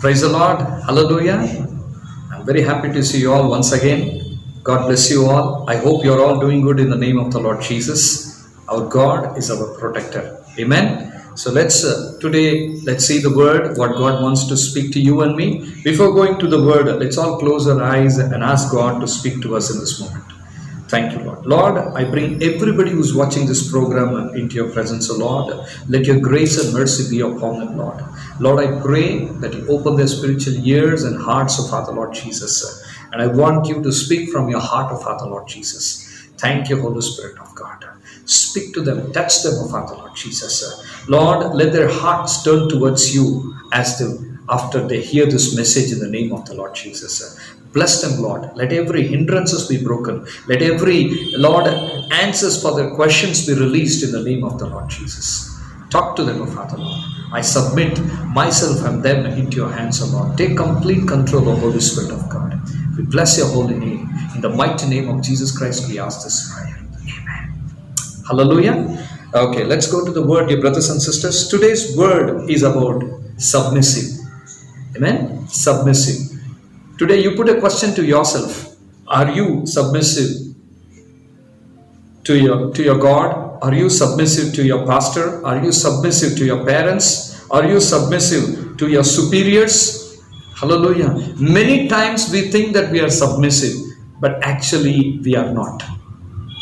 Praise the Lord. Hallelujah. I'm very happy to see you all once again. God bless you all. I hope you're all doing good in the name of the Lord Jesus. Our God is our protector. Amen. So let's see the word, what God wants to speak to you and me. Before going to the word, let's all close our eyes and ask God to speak to us in this moment. Thank you, Lord. Lord, I bring everybody who's watching this program into your presence, O Lord. Let your grace and mercy be upon them, Lord. Lord, I pray that you open their spiritual ears and hearts, O Father, Lord Jesus. And I want you to speak from your heart, O Father, Lord Jesus. Thank you, Holy Spirit of God. Speak to them, touch them, O Father, Lord Jesus. Lord, let their hearts turn towards you after they hear this message in the name of the Lord Jesus. Bless them, Lord. Let every hindrances be broken. Let every, Lord, answers for their questions be released in the name of the Lord Jesus. Talk to them, O Father, Lord. I submit myself and them into your hands, O Lord. Take complete control, O Holy Spirit of God. We bless your holy name. In the mighty name of Jesus Christ, we ask this prayer. Amen. Hallelujah. Okay, let's go to the word, dear brothers and sisters. Today's word is about submissive. Amen. Submissive. Today you put a question to yourself. Are you submissive to your God? Are you submissive to your pastor? Are you submissive to your parents? Are you submissive to your superiors? Hallelujah. Many times we think that we are submissive, but actually we are not.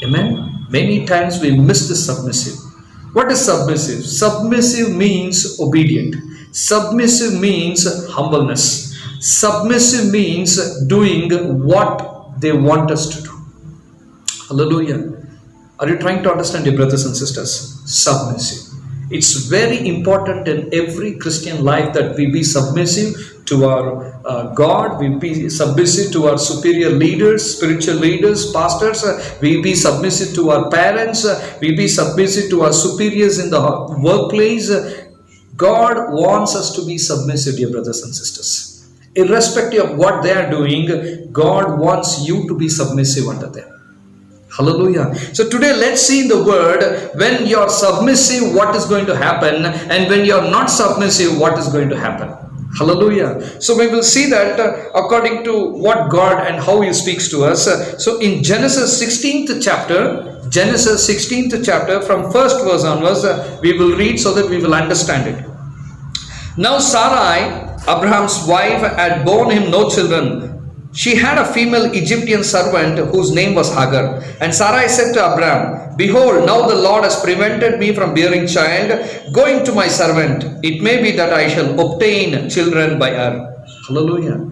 Amen. Many times we miss the submissive. What is submissive? Submissive means obedient. Submissive means humbleness. Submissive means doing what they want us to do. Hallelujah. Are you trying to understand, dear brothers and sisters? Submissive. It's very important in every Christian life that we be submissive to our God. We be submissive to our superior leaders, spiritual leaders, pastors. We be submissive to our parents. We be submissive to our superiors in the workplace. God wants us to be submissive, dear brothers and sisters. Irrespective of what they are doing, God wants you to be submissive unto them. Hallelujah. So today let's see in the word, when you're submissive, what is going to happen, and when you're not submissive, what is going to happen. Hallelujah. So we will see that according to what God and how He speaks to us. So in Genesis 16th chapter, from first verse onwards, we will read so that we will understand it. Now Sarai, Abraham's wife, had borne him no children. She had a female Egyptian servant whose name was Hagar. And Sarai said to Abraham, Behold, now the Lord has prevented me from bearing child. Going to my servant, it may be that I shall obtain children by her. Hallelujah.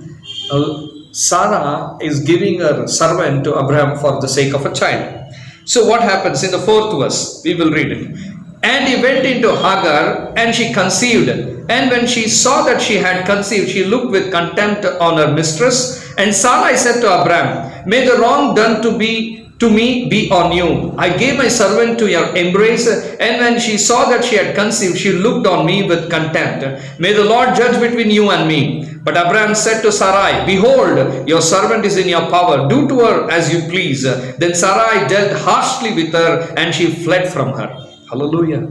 Sarah is giving her servant to Abraham for the sake of a child. So what happens in the 4th verse? We will read it. And he went into Hagar, and she conceived. And when she saw that she had conceived, she looked with contempt on her mistress. And Sarai said to Abraham, May the wrong done to me be on you. I gave my servant to your embrace, and when she saw that she had conceived, she looked on me with contempt. May the Lord judge between you and me. But Abraham said to Sarai, Behold, your servant is in your power. Do to her as you please. Then Sarai dealt harshly with her, and she fled from her. Hallelujah.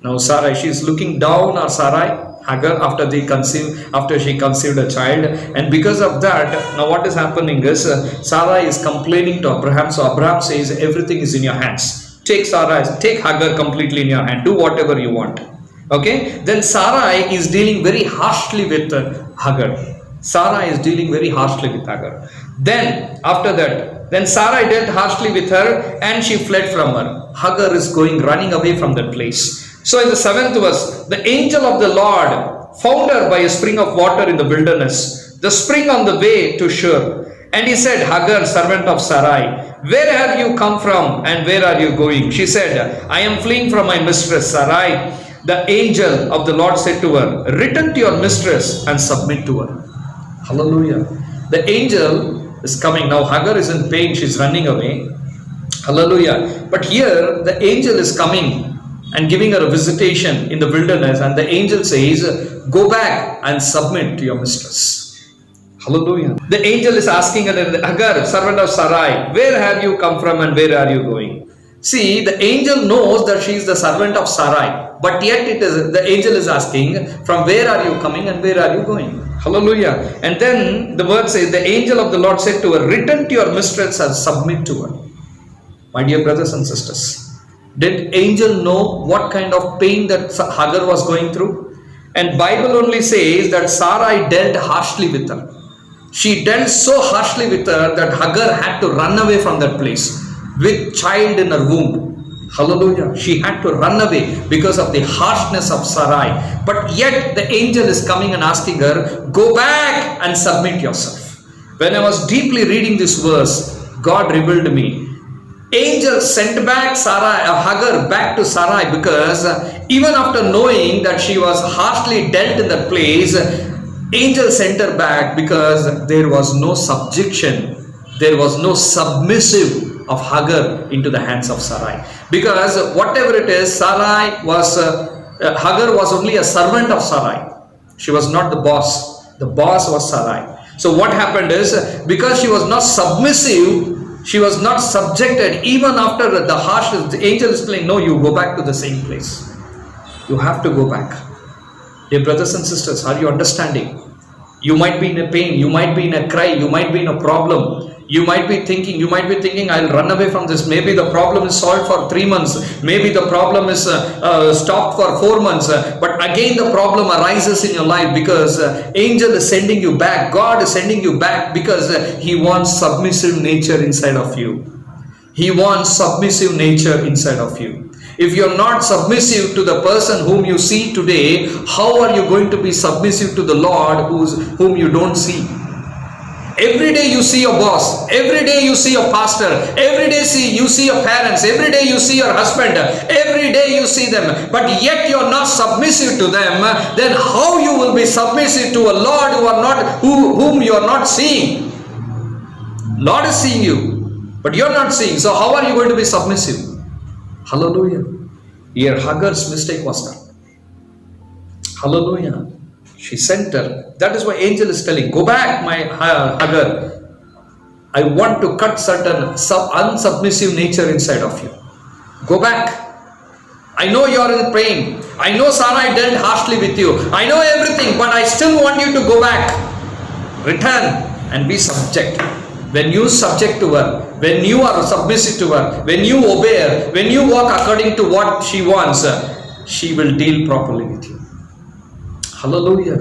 Now Sarai, she is looking down on Hagar, after she conceived a child, and because of that, now what is happening is Sarai is complaining to Abraham. So Abraham says, everything is in your hands. Take Hagar completely in your hand. Do whatever you want. Okay. Then Sarai is dealing very harshly with Hagar. Then after that, then Sarai dealt harshly with her, and she fled from her. Hagar is running away from that place. So in the 7th verse, the angel of the Lord found her by a spring of water in the wilderness, the spring on the way to Shur. And he said, Hagar, servant of Sarai, where have you come from, and where are you going? She said, I am fleeing from my mistress Sarai. The angel of the Lord said to her, Return to your mistress and submit to her. Hallelujah. The angel is coming. Now Hagar is in pain. She's running away. Hallelujah. But here the angel is coming and giving her a visitation in the wilderness, and the angel says, Go back and submit to your mistress. Hallelujah. The angel is asking her, Hagar, servant of Sarai, where have you come from and where are you going? See, the angel knows that she is the servant of Sarai. but yet the angel is asking, from where are you coming and where are you going? Hallelujah. And then the word says, the angel of the Lord said to her, return to your mistress and submit to her. My dear brothers and sisters, did angel know what kind of pain that Hagar was going through? And Bible only says that Sarai dealt harshly with her. She dealt so harshly with her that Hagar had to run away from that place with child in her womb. Hallelujah. She had to run away because of the harshness of Sarai. But yet the angel is coming and asking her, go back and submit yourself. When I was deeply reading this verse, God revealed to me, angel sent back Hagar back to Sarai, because even after knowing that she was harshly dealt in that place, angel sent her back because there was no subjection, there was no submissive of Hagar into the hands of Sarai. Because whatever it is, Hagar was only a servant of Sarai. She was not the boss. The boss was Sarai. So what happened is, because she was not submissive, she was not subjected, even after the harsh, the angel is telling, no, you go back to the same place. You have to go back. Dear brothers and sisters, are you understanding? You might be in a pain, you might be in a cry, you might be in a problem. You might be thinking, I'll run away from this. Maybe the problem is solved for 3 months. Maybe the problem is stopped for 4 months. But again the problem arises in your life because angel is sending you back. God is sending you back because He wants submissive nature inside of you. He wants submissive nature inside of you. If you're not submissive to the person whom you see today, how are you going to be submissive to the Lord whom you don't see? Every day you see your boss, every day you see your pastor, every day you see your parents, every day you see your husband, every day you see them, but yet you are not submissive to them. Then how you will be submissive to a Lord whom you are not seeing? Lord is seeing you, but you are not seeing. So how are you going to be submissive? Hallelujah. Here Hagar's mistake was done. Hallelujah. She sent her. That is why angel is telling, go back, my Hagar. I want to cut certain unsubmissive nature inside of you. Go back. I know you are in pain. I know Sarai dealt harshly with you. I know everything, but I still want you to go back. Return and be subject. When you subject to her, when you are submissive to her, when you obey her, when you walk according to what she wants, she will deal properly with you. Hallelujah.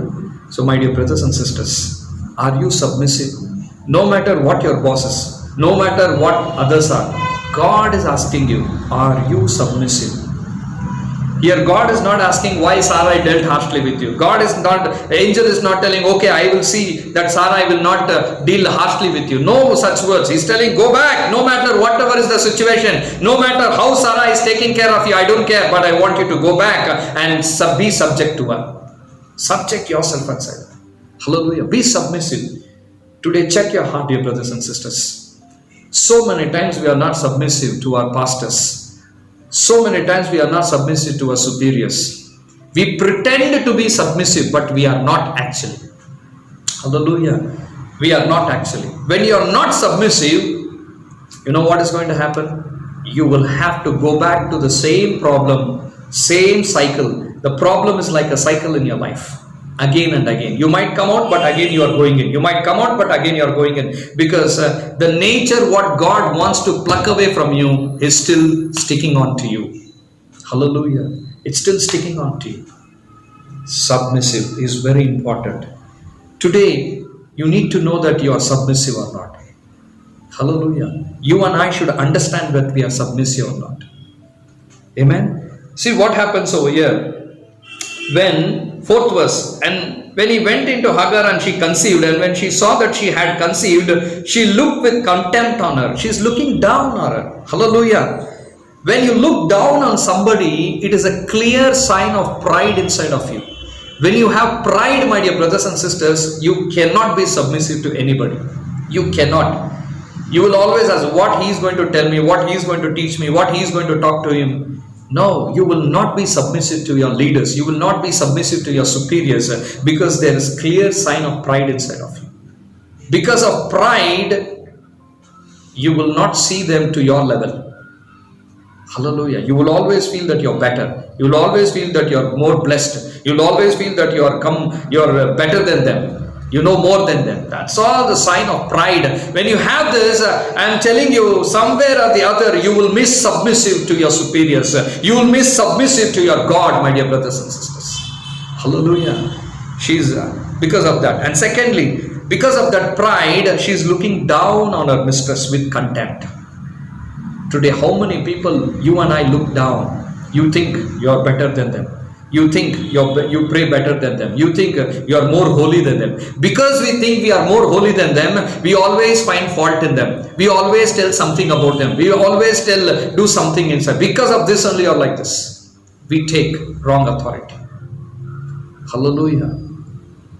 So my dear brothers and sisters, are you submissive? No matter what your boss is, no matter what others are, God is asking you, are you submissive? Here God is not asking why Sarai dealt harshly with you. Angel is not telling, okay, I will see that Sarai will not deal harshly with you. No such words. He's telling, go back, no matter whatever is the situation, no matter how Sarai is taking care of you, I don't care, but I want you to go back and be subject to her. Subject yourself inside. Hallelujah. Be submissive. Today, check your heart, dear brothers and sisters. So many times we are not submissive to our pastors. So many times we are not submissive to our superiors. We pretend to be submissive, but we are not actually. Hallelujah. We are not actually. When you are not submissive, you know what is going to happen? You will have to go back to the same problem, same cycle. The problem is like a cycle in your life. Again and again. You might come out, but again you are going in. You might come out, but again you are going in. Because the nature, what God wants to pluck away from you, is still sticking on to you. Hallelujah. It's still sticking on to you. Submissive is very important. Today, you need to know that you are submissive or not. Hallelujah. You and I should understand that we are submissive or not. Amen. See what happens over here. When, 4th verse, and when he went into Hagar and she conceived, and when she saw that she had conceived, she looked with contempt on her. She's looking down on her. Hallelujah. When you look down on somebody, it is a clear sign of pride inside of you. When you have pride, my dear brothers and sisters, you cannot be submissive to anybody. You cannot. You will always ask what he is going to tell me, what he is going to teach me, what he is going to talk to him. No, you will not be submissive to your leaders. You will not be submissive to your superiors because there is clear sign of pride inside of you. Because of pride, you will not see them to your level. Hallelujah. You will always feel that you're better. You will always feel that you're more blessed. You will always feel that you're better than them. You know more than them. That's all the sign of pride. When you have this, I'm telling you, somewhere or the other, you will miss submissive to your superiors. You will miss submissive to your God, my dear brothers and sisters. Hallelujah. She's because of that. And secondly, because of that pride, she's looking down on her mistress with contempt. Today, how many people you and I look down? You think you're better than them. You think you pray better than them. You think you're more holy than them. Because we think we are more holy than them, we always find fault in them. We always tell something about them. We always do something inside. Because of this only you're like this. We take wrong authority. Hallelujah.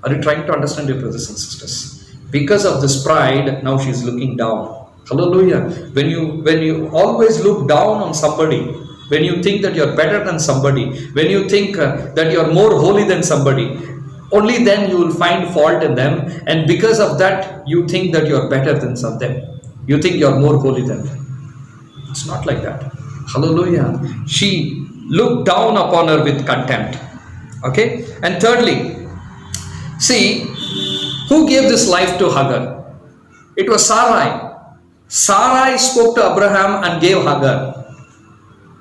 Are you trying to understand, your brothers and sisters? Because of this pride, now she's looking down. Hallelujah. When you always look down on somebody, when you think that you're better than somebody, when you think that you're more holy than somebody, only then you will find fault in them, and because of that you think that you're better than them. You think you're more holy than them. It's not like that. Hallelujah. She looked down upon her with contempt. Okay. And thirdly, see, who gave this life to Hagar? It was Sarai. Sarai spoke to Abraham and gave Hagar.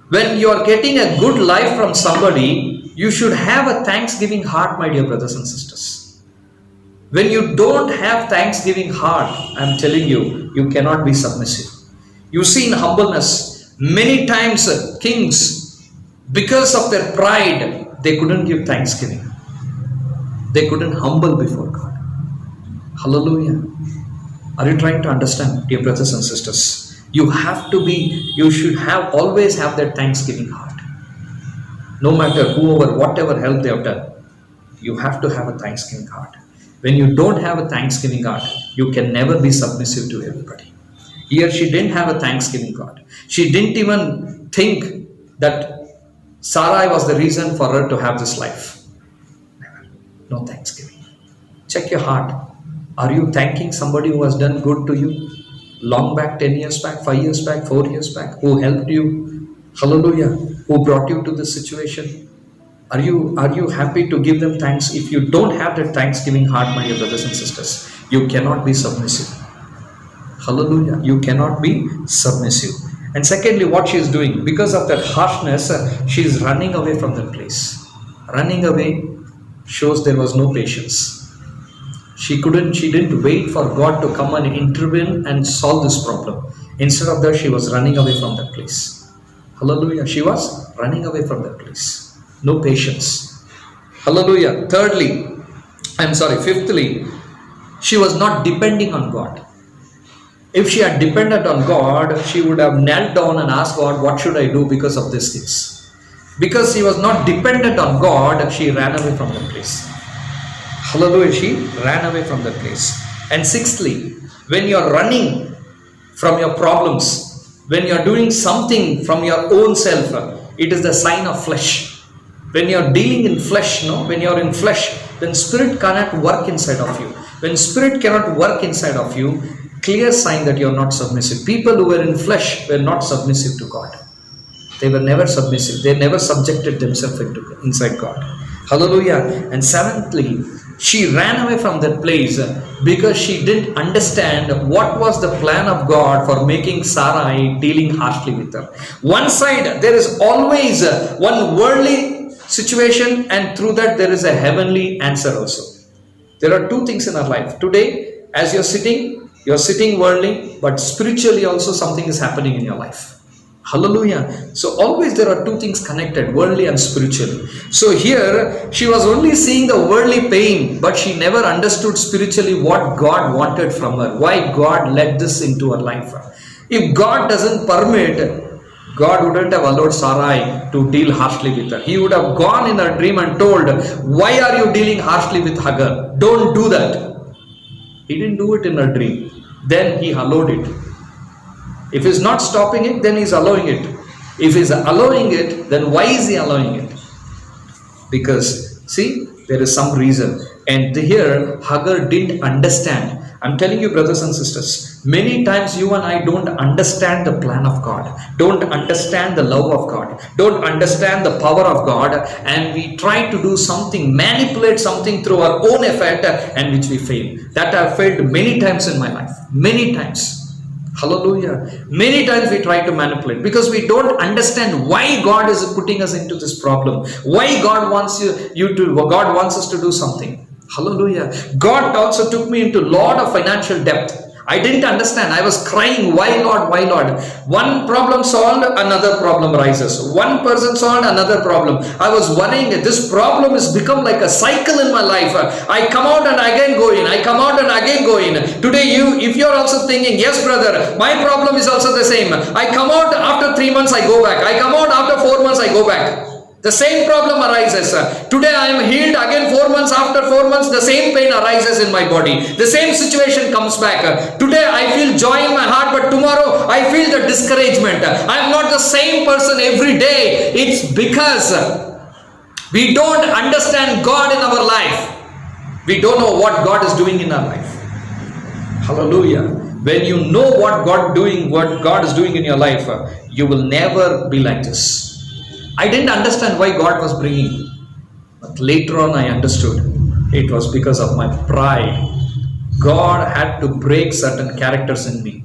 When you are getting a good life from somebody, you should have a thanksgiving heart, my dear brothers and sisters. When you don't have thanksgiving heart, I'm telling you, you cannot be submissive. You see, in humbleness, many times kings, because of their pride, they couldn't give thanksgiving. They couldn't humble before God. Hallelujah. Are you trying to understand, dear brothers and sisters? You should always have that thanksgiving heart. No matter whatever help they have done, you have to have a thanksgiving heart. When you don't have a thanksgiving heart, you can never be submissive to everybody. Here she didn't have a thanksgiving heart. She didn't even think that Sarai was the reason for her to have this life. Never. No thanksgiving. Check your heart. Are you thanking somebody who has done good to you? Long back, 10 years back, 5 years back, 4 years back, who helped you? Hallelujah. Who brought you to this situation? Are you happy to give them thanks? If you don't have that thanksgiving heart, my dear brothers and sisters, you cannot be submissive. Hallelujah. You cannot be submissive. And secondly, what she is doing, because of that harshness, she is running away from that place. Running away shows there was no patience. She didn't wait for God to come and intervene and solve this problem. Instead of that, she was running away from that place. Hallelujah. She was running away from that place. No patience. Hallelujah. Fifthly, she was not depending on God. If she had depended on God, she would have knelt down and asked God, what should I do because of these things? Because she was not dependent on God, she ran away from that place. Hallelujah, she ran away from that place. And sixthly, when you are running from your problems, when you are doing something from your own self, it is the sign of flesh. When you are dealing in flesh, when you are in flesh, then spirit cannot work inside of you. When spirit cannot work inside of you, clear sign that you are not submissive. People who were in flesh were not submissive to God. They were never submissive. They never subjected themselves inside God. Hallelujah. And seventhly, she ran away from that place because she didn't understand what was the plan of God for making Sarai dealing harshly with her. One side, there is always one worldly situation, and through that there is a heavenly answer also. There are two things in our life. Today, as you're sitting worldly, but spiritually also something is happening in your life. Hallelujah. So always there are two things connected, worldly and spiritually. So here she was only seeing the worldly pain, but she never understood spiritually what God wanted from her, why God led this into her life. If God doesn't permit, God wouldn't have allowed Sarai to deal harshly with her. He would have gone in her dream and told, why are you dealing harshly with Hagar? Don't do that. He didn't do it in her dream. Then he allowed it. If he's not stopping it, then he's allowing it. If he's allowing it, then why is he allowing it? Because, see, there is some reason. And here, Hagar didn't understand. I'm telling you, brothers and sisters, many times you and I don't understand the plan of God, don't understand the love of God, don't understand the power of God, and we try to do something, manipulate something through our own effort, and which we fail. That I've failed many times in my life. Many times. Hallelujah. Many times we try to manipulate because we don't understand why God is putting us into this problem. Why God wants God wants us to do something. Hallelujah. God also took me into a lot of financial debt. I didn't understand. I was crying, why Lord, why Lord? One problem solved, another problem rises. One person solved, another problem. I was worrying, this problem has become like a cycle in my life. I come out and again go in. I come out and again go in. Today, if you're also thinking, yes, brother, my problem is also the same. I come out after 3 months, I go back. I come out after 4 months, I go back. The same problem arises. Today I am healed, again 4 months, after 4 months the same pain arises in my body. The same situation comes back. Today I feel joy in my heart, but tomorrow I feel the discouragement. I am not the same person every day. It's because we don't understand God in our life. We don't know what God is doing in our life. Hallelujah. When you know what God is doing in your life, you will never be like this. I didn't understand why God was bringing me. But later on I understood. It was because of my pride. God had to break certain characters in me.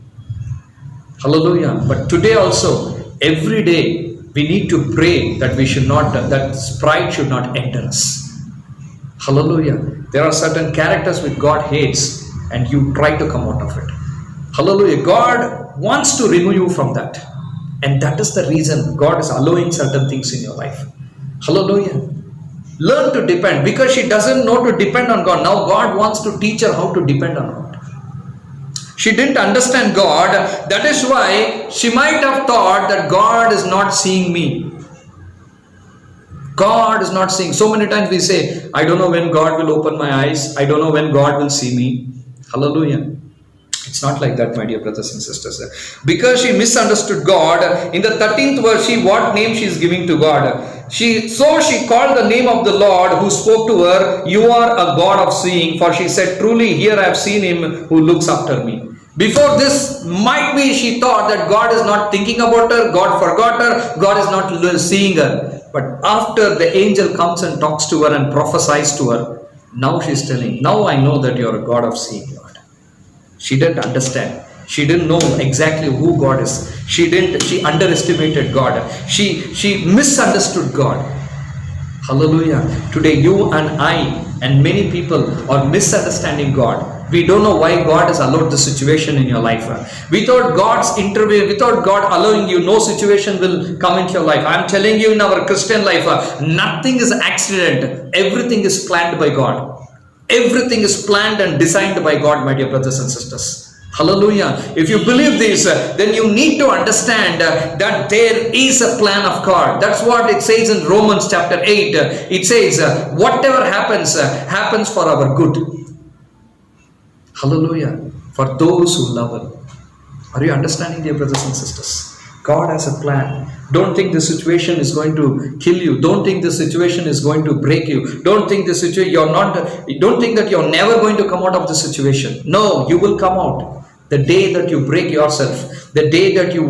Hallelujah. But today also, every day, we need to pray that that pride should not enter us. Hallelujah. There are certain characters which God hates and you try to come out of it. Hallelujah. God wants to remove you from that. And that is the reason God is allowing certain things in your life. Hallelujah. Learn to depend, because she doesn't know to depend on God. Now God wants to teach her how to depend on God. She didn't understand God. That is why she might have thought that God is not seeing me. God is not seeing. So many times we say, I don't know when God will open my eyes. I don't know when God will see me. Hallelujah. It's not like that, my dear brothers and sisters. Because she misunderstood God, in the 13th verse, what name she is giving to God? She called the name of the Lord who spoke to her, you are a God of seeing. For she said, truly here I have seen him who looks after me. Before this, might be she thought that God is not thinking about her, God forgot her, God is not seeing her. But after the angel comes and talks to her and prophesies to her, now she is telling, now I know that you are a God of seeing. She didn't understand. She didn't know exactly who God is. She underestimated God. She misunderstood God. Hallelujah. Today you and I and many people are misunderstanding God. We don't know why God has allowed the situation in your life. Without God's interview, without God allowing you, no situation will come into your life. I'm telling you, in our Christian life, nothing is accident. Everything is planned by God. Everything is planned and designed by God, my dear brothers and sisters. Hallelujah. If you believe this, then you need to understand that there is a plan of God. That's what it says in Romans chapter 8. It says, whatever happens, happens for our good. Hallelujah. For those who love Him. Are you understanding, dear brothers and sisters? God has a plan. Don't think the situation is going to kill you. Don't think the situation is going to break you. Don't think don't think that you're never going to come out of the situation. No, you will come out. The day that you break yourself, the day that you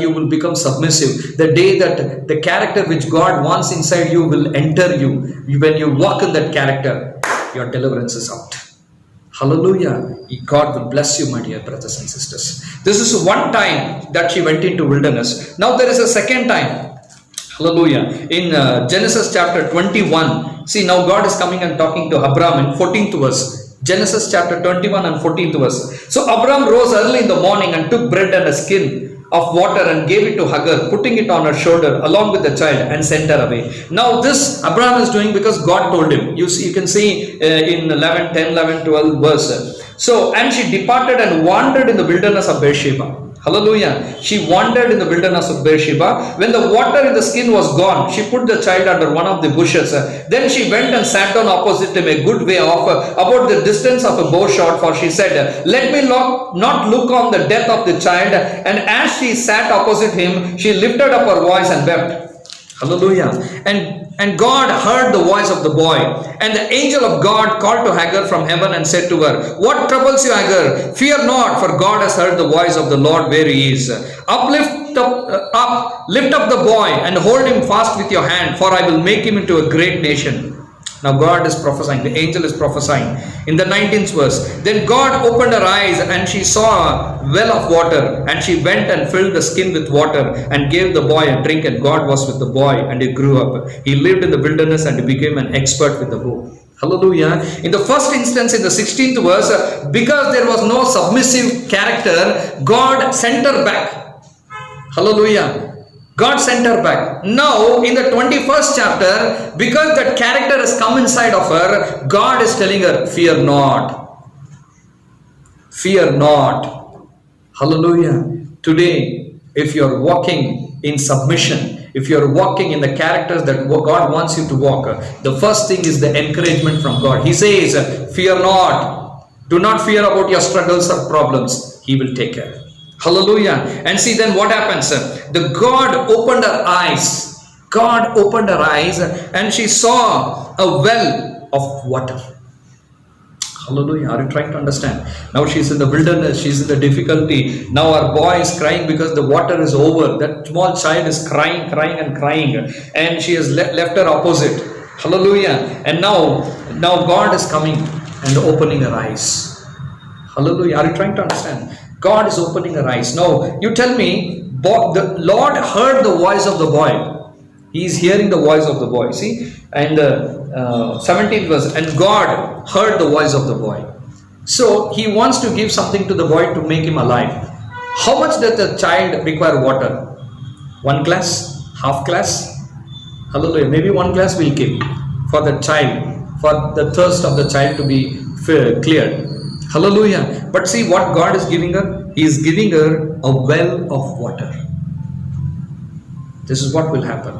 will become submissive, the day that the character which God wants inside you will enter you. When you walk in that character, your deliverance is out. Hallelujah. God will bless you, my dear brothers and sisters. This is one time that she went into wilderness. Now there is a second time. Hallelujah. In Genesis chapter 21. See, now God is coming and talking to Abraham in 14th verse. Genesis chapter 21 and 14th verse. So Abraham rose early in the morning and took bread and a skin of water and gave it to Hagar, putting it on her shoulder along with the child, and sent her away. Now this Abraham is doing because God told him. You can see in 10, 11, 12 verse. So, and she departed and wandered in the wilderness of Beersheba. Hallelujah. She wandered in the wilderness of Beersheba. When the water in the skin was gone, she put the child under one of the bushes. Then she went and sat down opposite him a good way off, about the distance of a bow shot, for she said, let me not look on the death of the child. And as she sat opposite him, she lifted up her voice and wept. Hallelujah. And God heard the voice of the boy. And the angel of God called to Hagar from heaven and said to her, "What troubles you, Hagar? Fear not, for God has heard the voice of the Lord where he is. Lift up the boy and hold him fast with your hand, for I will make him into a great nation." Now God is prophesying, the angel is prophesying. In the 19th verse, then God opened her eyes and she saw a well of water, and she went and filled the skin with water and gave the boy a drink, and God was with the boy and he grew up. He lived in the wilderness and he became an expert with the bow. Hallelujah. In the first instance, in the 16th verse, because there was no submissive character, God sent her back. Hallelujah. God sent her back. Now, in the 21st chapter, because that character has come inside of her, God is telling her, "Fear not. Fear not." Hallelujah. Today, if you are walking in submission, if you are walking in the characters that God wants you to walk, the first thing is the encouragement from God. He says, "Fear not. Do not fear about your struggles or problems. He will take care." Hallelujah. And see then what happens. The God opened her eyes. God opened her eyes and she saw a well of water. Hallelujah. Are you trying to understand? Now she's in the wilderness. She's in the difficulty. Now our boy is crying because the water is over. That small child is crying. And she has left her opposite. Hallelujah. And now God is coming and opening her eyes. Hallelujah. Are you trying to understand? God is opening her eyes. Now, you tell me, the Lord heard the voice of the boy. He is hearing the voice of the boy. See? And 17th verse, and God heard the voice of the boy. So, he wants to give something to the boy to make him alive. How much does the child require water? 1 glass? Half glass? Hallelujah. Maybe 1 glass will give for the child, for the thirst of the child to be cleared. Hallelujah. But see what God is giving her? He is giving her a well of water. This is what will happen.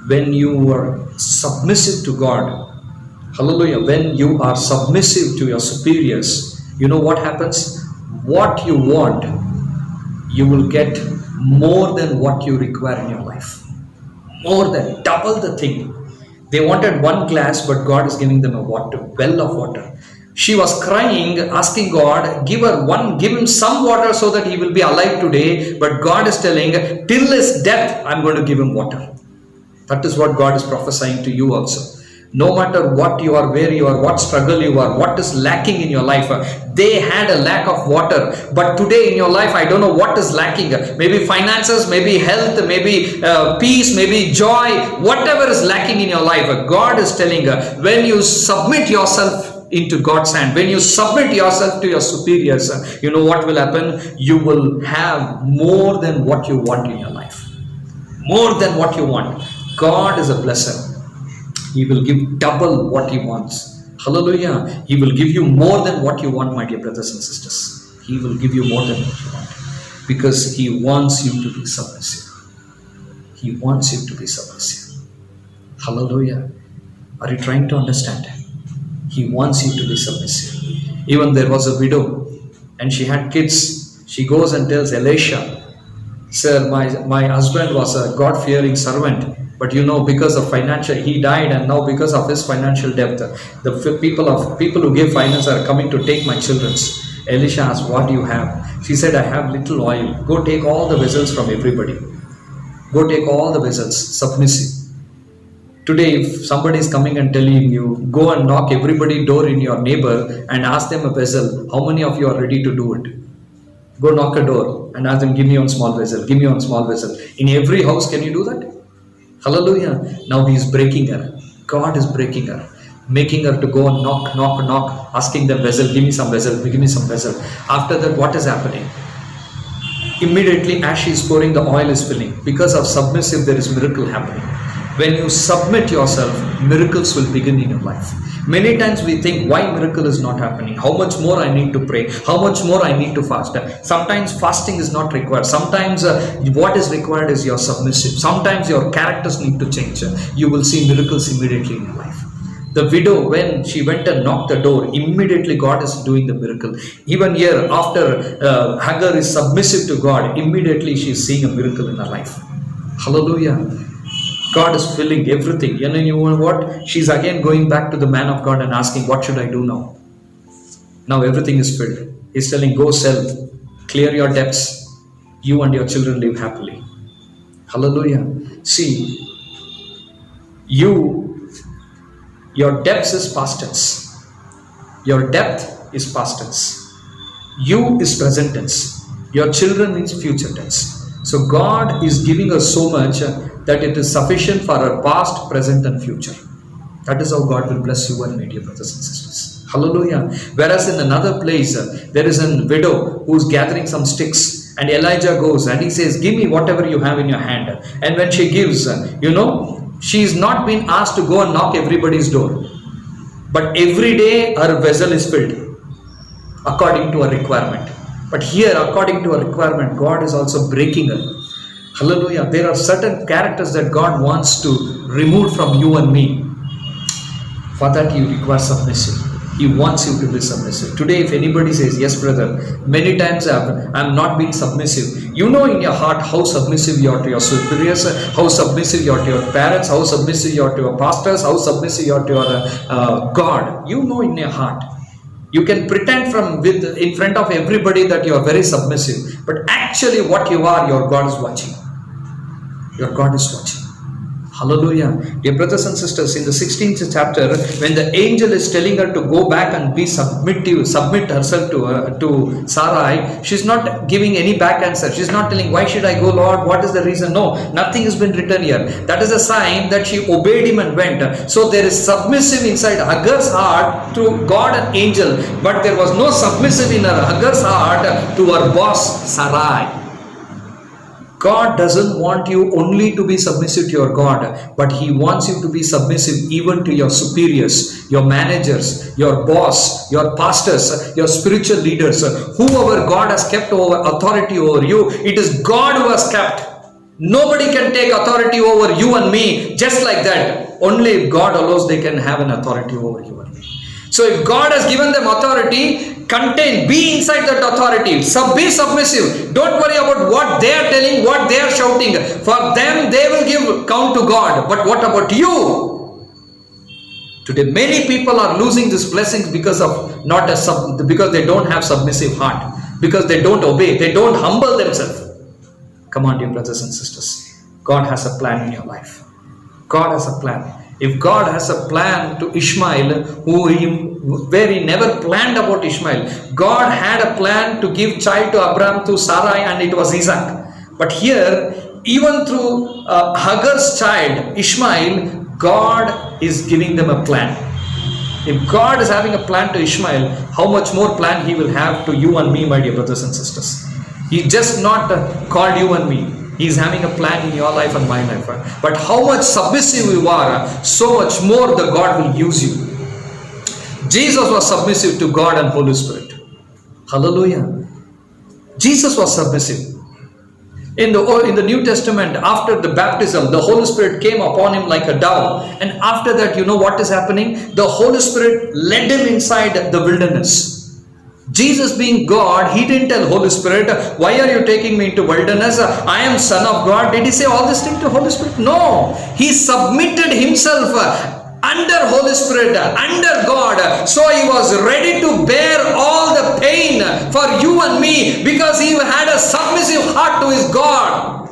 When you are submissive to God, hallelujah, when you are submissive to your superiors, you know what happens? What you want, you will get more than what you require in your life. More than double the thing. They wanted 1 glass, but God is giving them a well of water. She was crying, asking God, give him some water so that he will be alive today. But God is telling, till his death, I'm going to give him water. That is what God is prophesying to you also. No matter what you are, where you are, what struggle you are, what is lacking in your life. They had a lack of water. But today in your life, I don't know what is lacking. Maybe finances, maybe health, maybe peace, maybe joy. Whatever is lacking in your life, God is telling, when you submit yourself into God's hand, when you submit yourself to your superiors, you know what will happen? You will have more than what you want in your life. More than what you want. God is a blesser. He will give double what he wants. Hallelujah. He will give you more than what you want, my dear brothers and sisters. He will give you more than what you want. Because he wants you to be submissive. He wants you to be submissive. Hallelujah. Are you trying to understand? He wants you to be submissive. Even there was a widow and she had kids. She goes and tells Elisha, "Sir, my husband was a God-fearing servant. But you know, because of financial, he died, and now because of his financial debt, the people who give finance are coming to take my children's." Elisha asked, "What do you have?" She said, "I have little oil. Go take all the vessels from everybody. Go take all the vessels." Submissive. Today, if somebody is coming and telling you, go and knock everybody's door in your neighbor and ask them a vessel, how many of you are ready to do it? Go knock a door and ask them, "Give me one small vessel, give me one small vessel." In every house, can you do that? Hallelujah. Now he is breaking her. God is breaking her, making her to go and knock, asking them, "Vessel, give me some vessel, give me some vessel." After that, what is happening? Immediately as she is pouring, the oil is filling. Because of submissive, there is miracle happening. When you submit yourself, miracles will begin in your life. Many times we think, why miracle is not happening? How much more I need to pray? How much more I need to fast? Sometimes fasting is not required. Sometimes what is required is your submissive. Sometimes your characters need to change. You will see miracles immediately in your life. The widow, when she went and knocked the door, immediately God is doing the miracle. Even here, after Hagar is submissive to God, immediately she is seeing a miracle in her life. Hallelujah. God is filling everything. You know what? She's again going back to the man of God and asking, what should I do now? Now everything is filled. He's telling, go sell, clear your debts. You and your children live happily. Hallelujah. See, your debts is past tense. Your debt is past tense. You is present tense. Your children is future tense. So God is giving us so much that it is sufficient for our past, present and future. That is how God will bless you and me, dear brothers and sisters. Hallelujah. Whereas in another place, there is a widow who is gathering some sticks, and Elijah goes and he says, give me whatever you have in your hand. And when she gives, she is not been asked to go and knock everybody's door. But every day her vessel is filled according to a requirement. But here, according to a requirement, God is also breaking her. Hallelujah. There are certain characters that God wants to remove from you and me. For that you require submission. He wants you to be submissive. Today, if anybody says, yes, brother, many times I'm not being submissive. You know in your heart how submissive you are to your superiors, how submissive you are to your parents, how submissive you are to your pastors, how submissive you are to your God. You know in your heart. You can pretend in front of everybody that you are very submissive. But actually what you are, your God is watching. Your God is watching. Hallelujah. Dear brothers and sisters, in the 16th chapter, when the angel is telling her to go back and be submit herself to Sarai, she's not giving any back answer. She's not telling, why should I go, Lord? What is the reason? No, nothing has been written here. That is a sign that she obeyed him and went. So there is submissive inside Hagar's heart to God and angel, but there was no submissive in Hagar's heart to her boss, Sarai. God doesn't want you only to be submissive to your God, but He wants you to be submissive even to your superiors, your managers, your boss, your pastors, your spiritual leaders, whoever God has kept authority over you. It is God who has kept. Nobody can take authority over you and me just like that. Only if God allows, they can have an authority over you and me. So if God has given them authority, be inside that authority. Be submissive. Don't worry about what they are telling, what they are shouting. For them, they will give count to God. But what about you? Today, many people are losing these blessings because they don't have submissive heart, because they don't obey, they don't humble themselves. Come on, dear brothers and sisters. God has a plan in your life. God has a plan. If God has a plan to Ishmael, where he never planned about Ishmael, God had a plan to give child to Abraham through Sarai, and it was Isaac. But here, even through Hagar's child, Ishmael, God is giving them a plan. If God is having a plan to Ishmael, how much more plan He will have to you and me, my dear brothers and sisters. He just not called you and me. He is having a plan in your life and my life. But how much submissive you are, so much more the God will use you. Jesus was submissive to God and Holy Spirit. Hallelujah. Jesus was submissive. In the New Testament, after the baptism, the Holy Spirit came upon him like a dove. And after that, you know what is happening? The Holy Spirit led him inside the wilderness. Jesus being God, He didn't tell Holy Spirit, why are you taking me into wilderness? I am Son of God. Did He say all this thing to Holy Spirit? No. He submitted Himself under Holy Spirit, under God. So He was ready to bear all the pain for you and me, because He had a submissive heart to His God.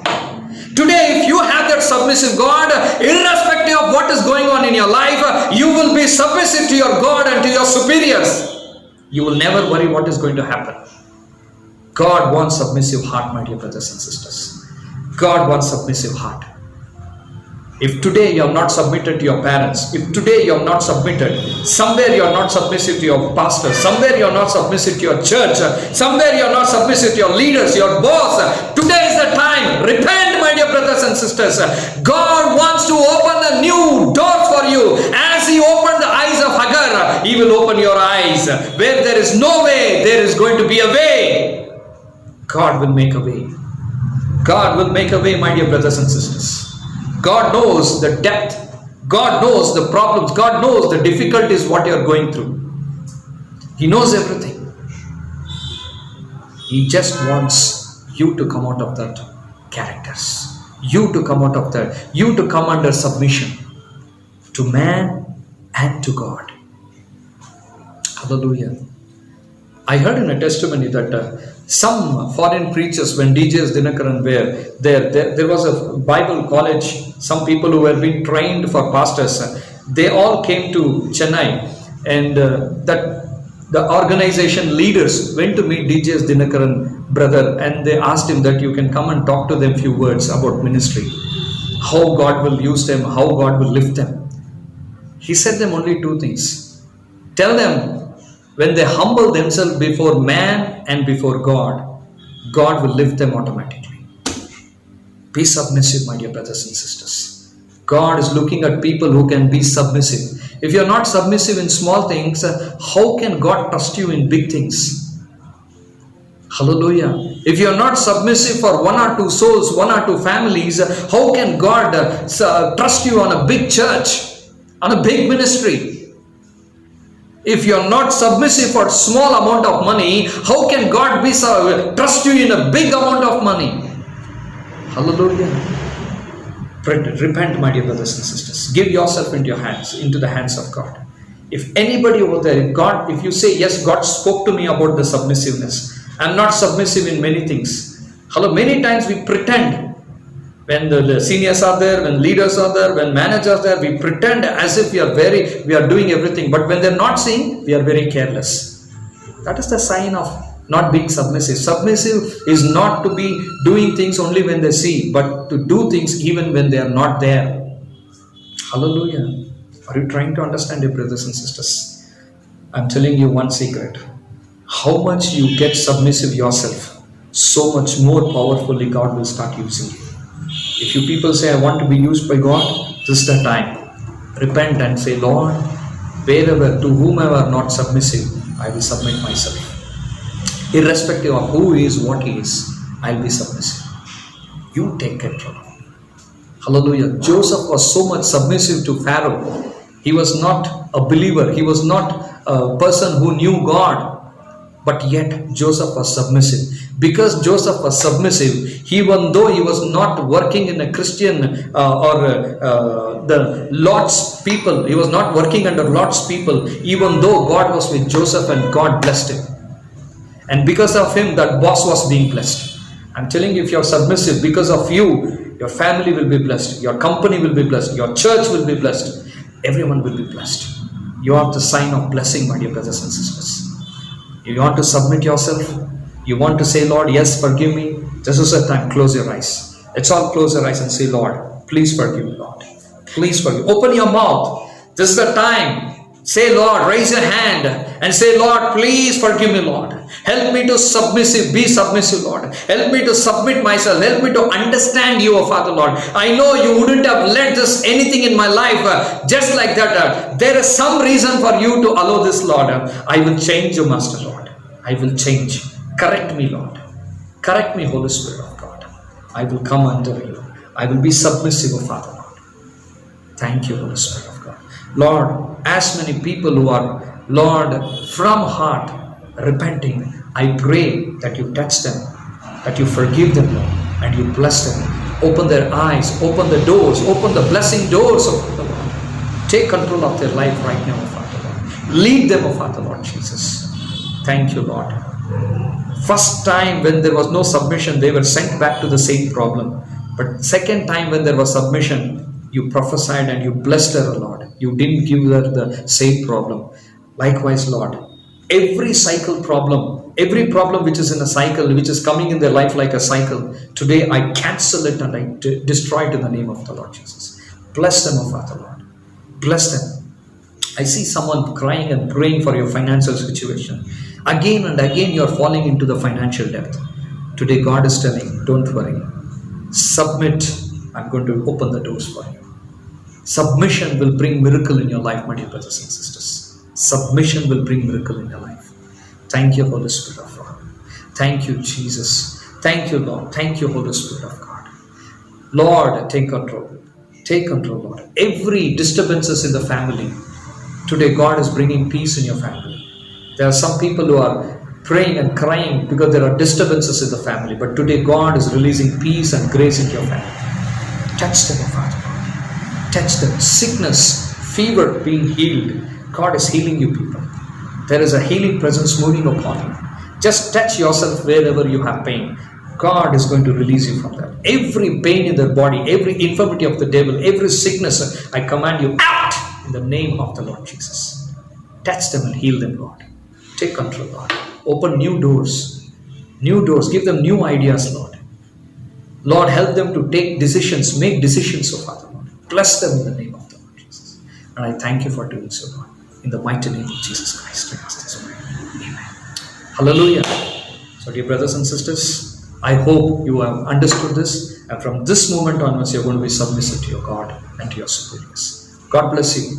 Today, if you have that submissive God, irrespective of what is going on in your life, you will be submissive to your God and to your superiors. You will never worry what is going to happen. God wants submissive heart, my dear brothers and sisters. God wants submissive heart. If today you are not submitted to your parents, if today you are not submitted, somewhere you are not submissive to your pastor, somewhere you are not submissive to your church, somewhere you are not submissive to your leaders, your boss, today is the time. Repent, my dear brothers and sisters. God wants to open a new door for you. As He opened the eyes of Hagar, He will open your eyes. Where there is no way, there is going to be a way. God will make a way. God will make a way, my dear brothers and sisters. God knows the depth. God knows the problems. God knows the difficulties what you are going through. He knows everything. He just wants you to come out of that characters. You to come out of that. You to come under submission to man and to God. Hallelujah. I heard in a testimony that some foreign preachers, when DJs Dinakaran were there was a Bible college. Some people who were being trained for pastors, they all came to Chennai, and that the organization leaders went to meet DJs Dinakaran brother, and they asked him that you can come and talk to them few words about ministry, how God will use them, how God will lift them. He said them only two things. Tell them, when they humble themselves before man and before God, God will lift them automatically. Be submissive, my dear brothers and sisters. God is looking at people who can be submissive. If you are not submissive in small things, how can God trust you in big things? Hallelujah. If you are not submissive for one or two souls, one or two families, how can God trust you on a big church, on a big ministry? If you are not submissive for small amount of money, how can God trust you in a big amount of money? Hallelujah. Repent, my dear brothers and sisters. Give yourself into the hands of God. If anybody over there, if you say, yes, God spoke to me about the submissiveness. I'm not submissive in many things. Many times we pretend. When the seniors are there, when leaders are there, when managers are there, we pretend as if we are doing everything. But when they're not seeing, we are very careless. That is the sign of not being submissive. Submissive is not to be doing things only when they see, but to do things even when they are not there. Hallelujah. Are you trying to understand, your brothers and sisters? I'm telling you one secret. How much you get submissive yourself, so much more powerfully God will start using you. If you people say, I want to be used by God, this is the time. Repent and say, Lord, wherever, to whomever not submissive, I will submit myself. Irrespective of who he is, what he is, I'll be submissive. You take control. Hallelujah. Joseph was so much submissive to Pharaoh. He was not a believer. He was not a person who knew God. But yet Joseph was submissive. Because Joseph was submissive, even though he was not working in a Christian the Lord's people, he was not working under Lord's people, even though God was with Joseph and God blessed him. And because of him, that boss was being blessed. I'm telling you, if you're submissive, because of you, your family will be blessed, your company will be blessed, your church will be blessed, everyone will be blessed. You are the sign of blessing, my dear brothers and sisters. You want to submit yourself? You want to say, Lord, yes, forgive me? This is the time. Close your eyes. Let's all close your eyes and say, Lord, please forgive me, Lord. Please forgive. Open your mouth. This is the time. Say, Lord, raise your hand and say, Lord, please forgive me, Lord. Help me to be submissive, Lord. Help me to submit myself. Help me to understand you, Father, Lord. I know you wouldn't have let this anything in my life just like that. There is some reason for you to allow this, Lord. I will change you, Master, Lord. I will change. Correct me, Lord. Correct me, Holy Spirit of God. I will come under you. I will be submissive, Father, Lord. Thank you, Holy Spirit of God. Lord, as many people who are, Lord, from heart repenting, I pray that you touch them, that you forgive them, Lord, and you bless them. Open their eyes, open the doors, open the blessing doors of the Lord. Take control of their life right now, Father, Lord. Lead them, Father, Lord Jesus. Thank you, Lord. First time when there was no submission, they were sent back to the same problem. But second time when there was submission, you prophesied and you blessed her, Lord. You didn't give her the same problem. Likewise, Lord, every cycle problem, every problem which is in a cycle, which is coming in their life like a cycle, today I cancel it and I destroy it in the name of the Lord Jesus. Bless them, O Father, Lord. Bless them. I see someone crying and praying for your financial situation. Again and again you are falling into the financial debt. Today God is telling, don't worry. Submit. I'm going to open the doors for you. Submission will bring miracle in your life, my dear brothers and sisters. Submission will bring miracle in your life. Thank you, Holy Spirit of God. Thank you, Jesus. Thank you, Lord. Thank you, Holy Spirit of God. Lord, take control. Take control, Lord. Every disturbances in the family, today God is bringing peace in your family. There are some people who are praying and crying because there are disturbances in the family. But today God is releasing peace and grace into your family. Touch them, oh Father. Touch them. Sickness, fever being healed. God is healing you people. There is a healing presence moving upon you. Just touch yourself wherever you have pain. God is going to release you from that. Every pain in their body, every infirmity of the devil, every sickness, I command you out in the name of the Lord Jesus. Touch them and heal them, Lord. Take control, Lord. Open new doors. New doors. Give them new ideas, Lord. Lord, help them to take decisions, make decisions, oh Father, Lord. Bless them in the name of the Lord Jesus. And I thank you for doing so, Lord. In the mighty name of Jesus Christ, I ask this prayer. Amen. Hallelujah. So, dear brothers and sisters, I hope you have understood this. And from this moment onwards, you're going to be submissive to your God and to your superiors. God bless you.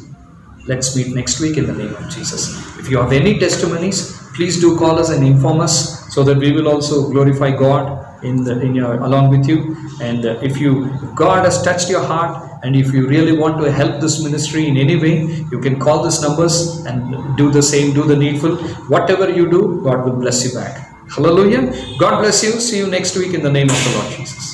Let's meet next week in the name of Jesus. If you have any testimonies, please do call us and inform us so that we will also glorify God along with you. And if God has touched your heart, and if you really want to help this ministry in any way, you can call these numbers and do the same, do the needful. Whatever you do, God will bless you back. Hallelujah. God bless you. See you next week in the name of the Lord Jesus.